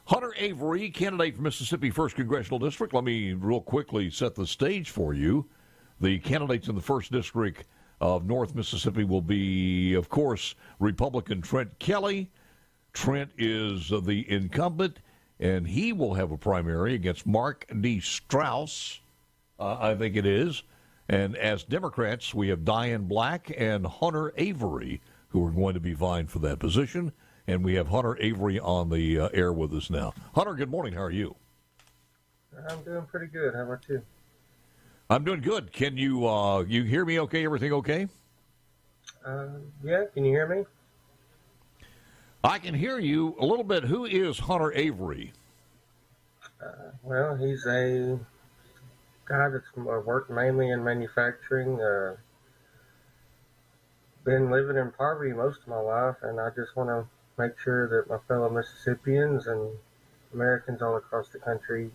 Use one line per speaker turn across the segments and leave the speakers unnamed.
Hunter Avery, candidate for Mississippi 1st Congressional District. Let me real quickly set the stage for you. The candidates in the 1st District of North Mississippi will be, of course, Republican Trent Kelly. Trent is the incumbent, and he will have a primary against Mark D. Strauss, I think it is. And as Democrats, we have Diane Black and Hunter Avery, who are going to be vying for that position. And we have Hunter Avery on the air with us now. Hunter, good morning. How are you?
I'm doing pretty good. How about you?
I'm doing good. Can you you hear me okay? Everything okay?
Yeah, can you hear me?
I can hear you a little bit. Who is Hunter Avery?
Well, he's a guy that's worked mainly in manufacturing. Been living in poverty most of my life, and I just want to make sure that my fellow Mississippians and Americans all across the country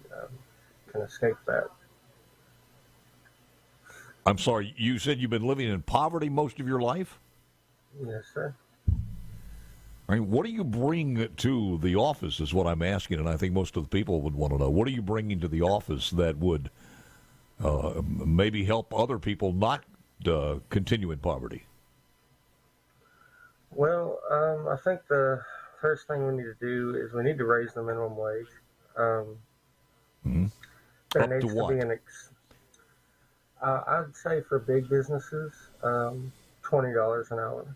can escape that.
I'm sorry, you said you've been living in poverty most of your life?
Yes, sir.
I mean, what do you bring to the office is what I'm asking, and I think most of the people would want to know. What are you bringing to the office that would maybe help other people not continue in poverty?
Well, I think the first thing we need to do is we need to raise the minimum wage. There
Up
needs
to what?
be I'd say for big businesses, $20 an hour,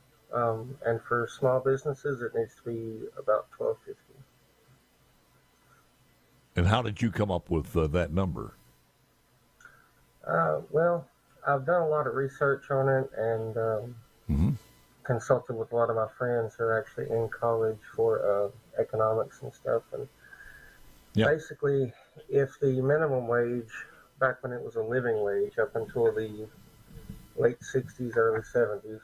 and for small businesses, it needs to be about $12.50.
And how did you come up with that number?
Well, I've done a lot of research on it and consulted with a lot of my friends who are actually in college for economics and stuff. And basically, if the minimum wage, back when it was a living wage up until the late 60s, early 70s,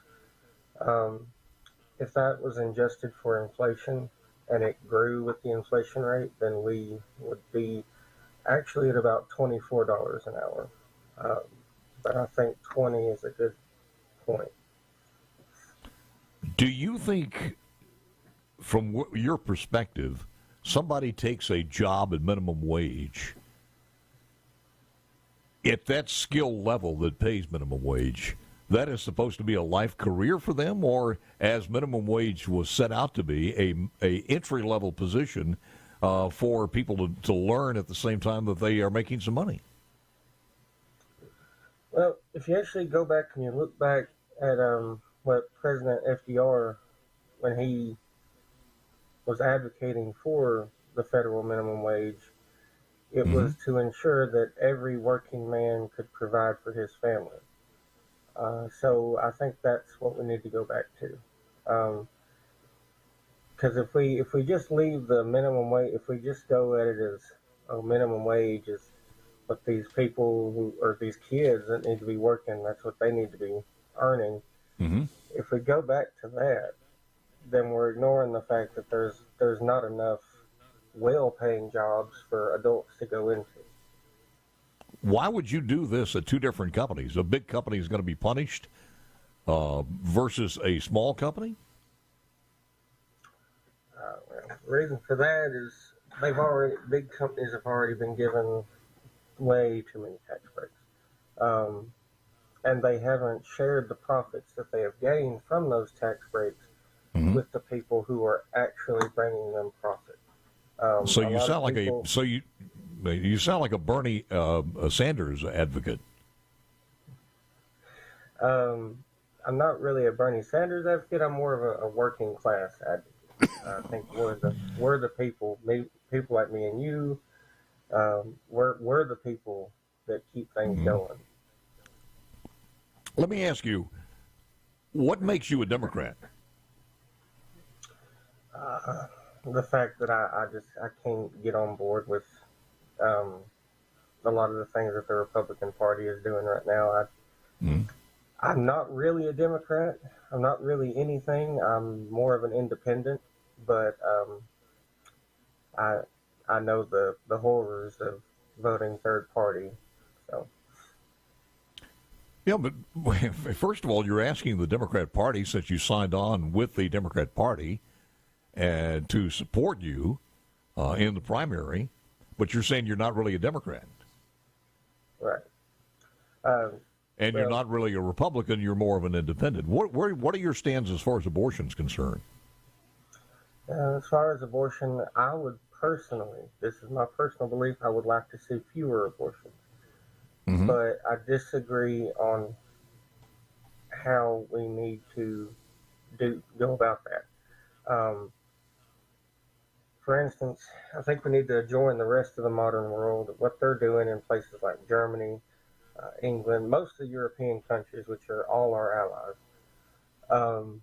if that was adjusted for inflation and it grew with the inflation rate, then we would be actually at about $24 an hour. But I think 20 is a good point.
Do you think, from your perspective, somebody takes a job at minimum wage, at that skill level that pays minimum wage, that is supposed to be a life career for them, or as minimum wage was set out to be, a entry-level position for people to learn at the same time that they are making some money?
Well, if you actually go back and you look back at what President FDR, when he was advocating for the federal minimum wage, it was to ensure that every working man could provide for his family. So I think that's what we need to go back to. Because if we just leave the minimum wage, if we just go at it as minimum wage is what these people or these kids that need to be working, that's what they need to be earning. If we go back to that, then we're ignoring the fact that there's not enough well-paying jobs for adults to go into.
Why would you do this at two different companies? A big company is going to be punished versus a small company?
Well, the reason for that is big companies have already been given way too many tax breaks. And they haven't shared the profits that they have gained from those tax breaks with the people who are actually bringing them profit.
So you sound like you sound like a Bernie Sanders advocate.
I'm not really a Bernie Sanders advocate. I'm more of a working class advocate. I think we're the people like me and you. We're the people that keep things going.
Let me ask you, what makes you a Democrat?
The fact that I can't get on board with a lot of the things that the Republican Party is doing right now. I'm not really a Democrat. I'm not really anything. I'm more of an independent, but I know the horrors of voting third party. So.
Yeah, but first of all, you're asking the Democrat Party, since you signed on with the Democrat Party, and to support you, in the primary, but you're saying you're not really a Democrat.
Right.
And you're not really a Republican, you're more of an independent. What are your stands as far as abortion is concerned?
As far as abortion, I would personally, this is my personal belief, I would like to see fewer abortions. Mm-hmm. But I disagree on how we need to go about that. For instance, I think we need to join the rest of the modern world, what they're doing in places like Germany, England, most of the European countries, which are all our allies.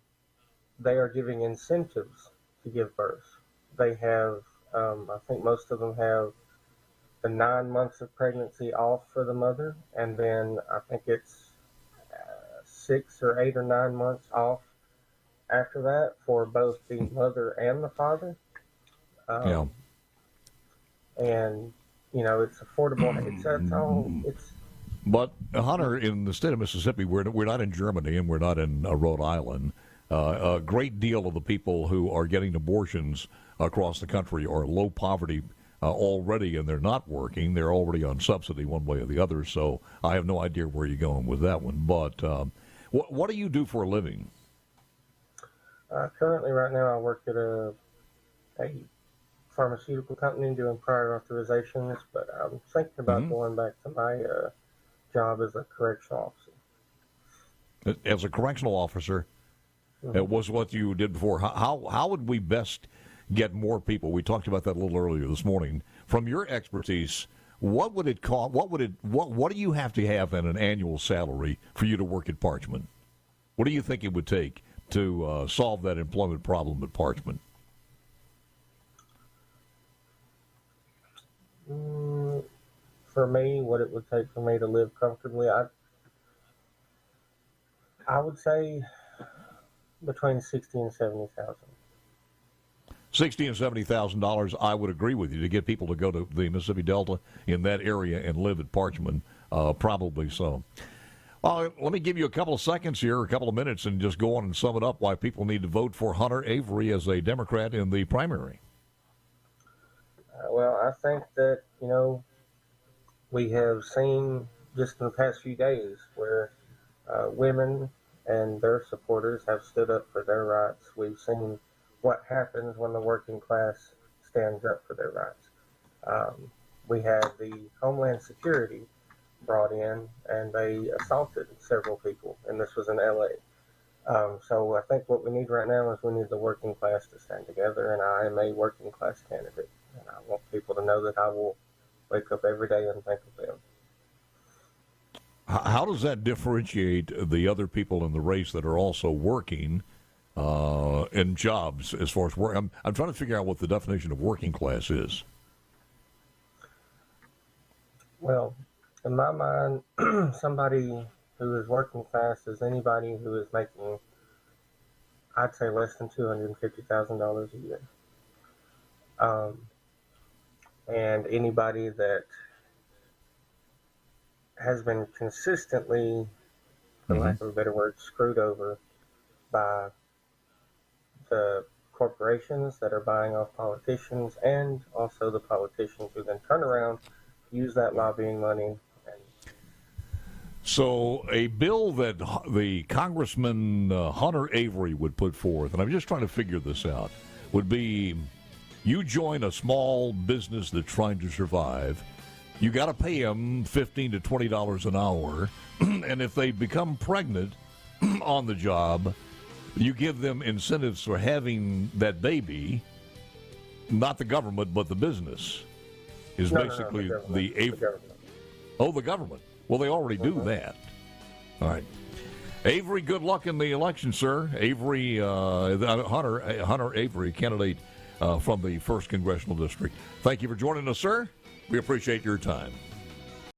They are giving incentives to give birth. They have, I think most of them have the 9 months of pregnancy off for the mother, and then I think it's 6 or 8 or 9 months off after that for both the mother and the father. And it's affordable.
But Hunter, in the state of Mississippi, we're not in Germany and we're not in Rhode Island. A great deal of the people who are getting abortions across the country are low poverty already, and they're not working. They're already on subsidy one way or the other. So I have no idea where you're going with that one. But what do you do for a living?
Currently, right now, I work at a pharmaceutical company doing prior authorizations, but I'm thinking about going back to my job as a correctional officer.
As a correctional officer, it was what you did before. How would we best get more people? We talked about that a little earlier this morning. From your expertise, what would it cost? What do you have to have in an annual salary for you to work at Parchman? What do you think it would take to solve that employment problem at Parchman?
For me, what it would take for me to live comfortably, I would say between $60,000 and $70,000.
$60,000 and $70,000, I would agree with you, to get people to go to the Mississippi Delta in that area and live at Parchman, probably so. Let me give you a couple of seconds here, a couple of minutes, and just go on and sum it up why people need to vote for Hunter Avery as a Democrat in the primary.
Well, I think that, we have seen just in the past few days where women and their supporters have stood up for their rights. We've seen what happens when the working class stands up for their rights. We had the Homeland Security brought in, and they assaulted several people, and this was in L.A. So I think what we need right now is we need the working class to stand together, and I am a working class candidate, and I want people to know that I will wake up every day and think of them.
How does that differentiate the other people in the race that are also working in jobs as far as work? I'm trying to figure out what the definition of working class is. Well,
in my mind, somebody who is working class is anybody who is making, I'd say, less than $250,000 a year. And anybody that has been consistently, for lack of a better word, screwed over by the corporations that are buying off politicians, and also the politicians who then turn around, use that lobbying money.
So a bill that the Congressman Hunter Avery would put forth, and I'm just trying to figure this out, would be you join a small business that's trying to survive. You got to pay them $15 to $20 an hour, and if they become pregnant on the job, you give them incentives for having that baby. Not the government, but the business is basically the government. Oh, the government. Well, they already do that. All right. Avery, good luck in the election, sir. Avery, Hunter Avery, candidate from the 1st Congressional District. Thank you for joining us, sir. We appreciate your time.